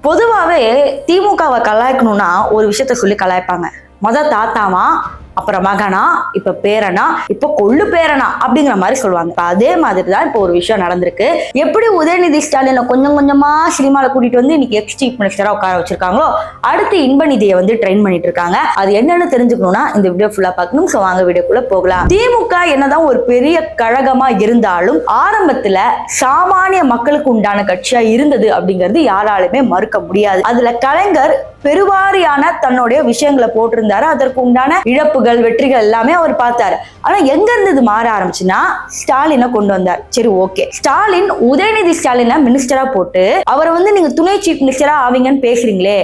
பொதுவாகவே திமுகவை கலாய்க்கணும்னா ஒரு விஷயத்த சொல்லி கலாய்ப்பாங்க. தாத்தாவா, அப்புறம் மகனா, இப்ப பேரனா, இப்ப கொள்ளு பேரனா அப்படிங்கிற மாதிரி சொல்லுவாங்க. அதே மாதிரிதான் இப்போ ஒரு விஷயம் நடந்திருக்கு. எப்படி உதயநிதி ஸ்டாலினை கொஞ்சம் கொஞ்சமா சினிமால கூட்டிட்டு வந்து இன்னைக்கு எக்ஸ் சீஃப் மினிஸ்டரா உட்கார வச்சிருக்காங்களோ, அடுத்து இன்பநிதியை வந்து ட்ரெயின் பண்ணிட்டு இருக்காங்க. அது என்னன்னு தெரிஞ்சுக்கணும்னா இந்த வீடியோ ஃபுல்லா பார்க்கணும். சோ வாங்க வீடியோக்குள்ள போகலாம். திமுக என்னதான் ஒரு பெரிய கழகமா இருந்தாலும் ஆரம்பத்துல சாமானிய மக்களுக்கு உண்டான கட்சியா இருந்தது அப்படிங்கிறது யாராலுமே மறுக்க முடியாது. அதுல கலைஞர் பெருவாரியான தன்னுடைய விஷயங்களை போட்டிருந்தாரு. அதற்கு உண்டான இழப்புகள் வெற்றிகள் எல்லாமே அவர் பார்த்தாரு. ஆனா எங்க இருந்து மாற ஆரம்பிச்சுன்னா ஸ்டாலினை கொண்டு வந்தார். சரி, ஓகே, ஸ்டாலின் உதயநிதி ஸ்டாலினை மினிஸ்டரா போட்டு அவரை வந்து நீங்க துணை சீஃப் மினிஸ்டரா ஆவீங்கன்னு பேசுறீங்களே,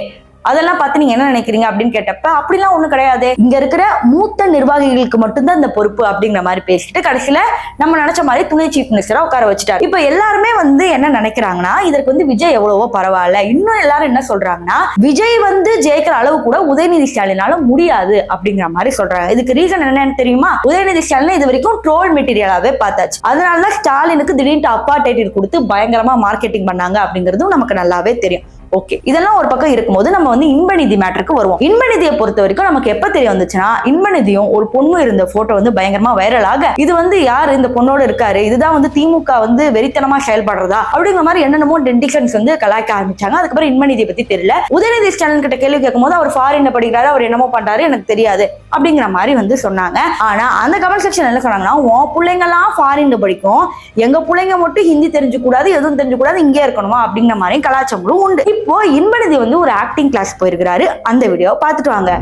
அதெல்லாம் பார்த்து நீங்க என்ன நினைக்கிறீங்க அப்படின்னு கேட்டப்ப அப்படிலாம் ஒண்ணும் கிடையாது, இங்க இருக்கிற மூத்த நிர்வாகிகளுக்கு மட்டும்தான் இந்த பொறுப்பு அப்படிங்கிற மாதிரி பேசிட்டு கடைசியில நம்ம நினைச்ச மாதிரி துணை சீஃப் மினிஸ்டரா உட்கார வச்சுட்டாரு. இப்ப எல்லாருமே வந்து என்ன நினைக்கிறாங்கன்னா இதற்கு வந்து விஜய் எவ்வளவோ பரவாயில்ல. இன்னும் எல்லாரும் என்ன சொல்றாங்கன்னா விஜய் வந்து ஜெயிக்கிற அளவு கூட உதயநிதி ஸ்டாலினால முடியாது அப்படிங்கிற மாதிரி சொல்றாங்க. இதுக்கு ரீசன் என்னன்னு தெரியுமா? உதயநிதி ஸ்டாலின் இது வரைக்கும் ட்ரோல் மெட்டீரியலாவே பார்த்தாச்சு. அதனாலதான் ஸ்டாலினுக்கு திடீர்னு அப்பா டைட்டில் கொடுத்து பயங்கரமா மார்க்கெட்டிங் பண்ணாங்க அப்படிங்கிறதும் நமக்கு நல்லாவே தெரியும். ஓகே, இதெல்லாம் ஒரு பக்கம் இருக்கும்போது நம்ம வந்து இன்பநிதி மேட்டருக்கு வருவோம். இன்பநிதியை பொறுத்த வரைக்கும் நமக்கு எப்ப தெரிய வந்துச்சுன்னா, இன்பநிதியும் ஒரு பொண்ணு இருந்த போட்டோ வந்து பயங்கரமா வைரலாக இது வந்து யாரு இந்த பொண்ணோட இருக்காரு, இதுதான் வந்து திமுக வந்து வெறித்தனமா செயல்படுறதா அப்படிங்கிற மாதிரி என்னென்னமோ டெண்டிஷன்ஸ் வந்து கலாய்க்க ஆரம்பிச்சாங்க. அதுக்கப்புறம் இன்பநிதியை பத்தி தெரியல. உதயநிதி ஸ்டாலின் கிட்ட கேள்வி கேட்கும் போது அவர் ஃபாரின்ல படிக்கிறாரு, அவர் என்னமோ பண்றாரு எனக்கு தெரியாது அப்படிங்கிற மாதிரி வந்து சொன்னாங்க. ஆனா அந்த கமெண்ட் செக்ஷன் என்ன சொன்னாங்கன்னா, உன் பிள்ளைங்க எல்லாம் ஃபாரின்ல படிக்கும், எங்க பிள்ளைங்க மட்டும் ஹிந்தி தெரிஞ்சு கூடாது, எதுவும் தெரிஞ்சு கூடாது, இங்கே இருக்கணுமா அப்படிங்கிற மாதிரி கலாச்சாரங்களும் உண்டு. இப்போ இன்பநிதி வந்து ஒரு ஆக்டிங் கிளாஸ் போயிருக்கிறாரு. அந்த வீடியோ பார்த்துட்டு வாங்க.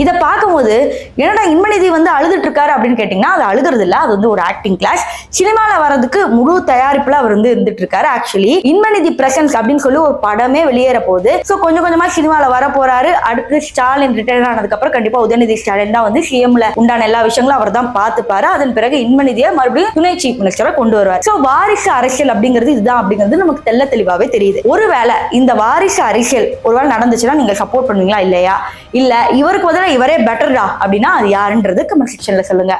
இதை பார்க்கும்போது என்னடா இன்பநிதி வந்து அழுதுட்டு இருக்காரு அப்படின்னு கேட்டீங்கன்னா அது அழுகிறது இல்ல, அது வந்து ஒரு ஆக்டிங் கிளாஸ். சினிமால வர்றதுக்கு முழு தயாரிப்புல அவர் வந்து இருந்துட்டு இருக்காரு. ஆக்சுவலி இன்பநிதி பிரசன்ஸ் அப்படின்னு சொல்லி ஒரு படமே வெளியேற போகுது. சோ கொஞ்சம் கொஞ்சமா சினிமால வர போறாரு. அடுத்து ஸ்டாலின் ரிட்டையர் ஆனதுக்கு அப்புறம் கண்டிப்பா உதயநிதி ஸ்டாலின் தான் வந்து சிஎம்ல உண்டான எல்லா விஷயங்களும் அவர் தான் பார்த்துப்பாரு. அதன் பிறகு இன்பநிதியை மறுபடியும் துணை சீஃப் மினிஸ்டரா கொண்டு வருவார். சோ வாரிசு அரசியல் அப்படிங்கிறது இதுதான் அப்படிங்கிறது நமக்கு தெல்ல தெளிவாவே தெரியுது. ஒருவேளை இந்த வாரிசு அரசியல் ஒருவேளை நடந்துச்சுன்னா நீங்க சப்போர்ட் பண்ணுவீங்களா இல்லையா? இல்ல இவருக்கு பதிலா இவரே பெட்டர்டா அப்படின்னா அது யாருன்றது கமெண்ட் செக்ஷன்ல சொல்லுங்க.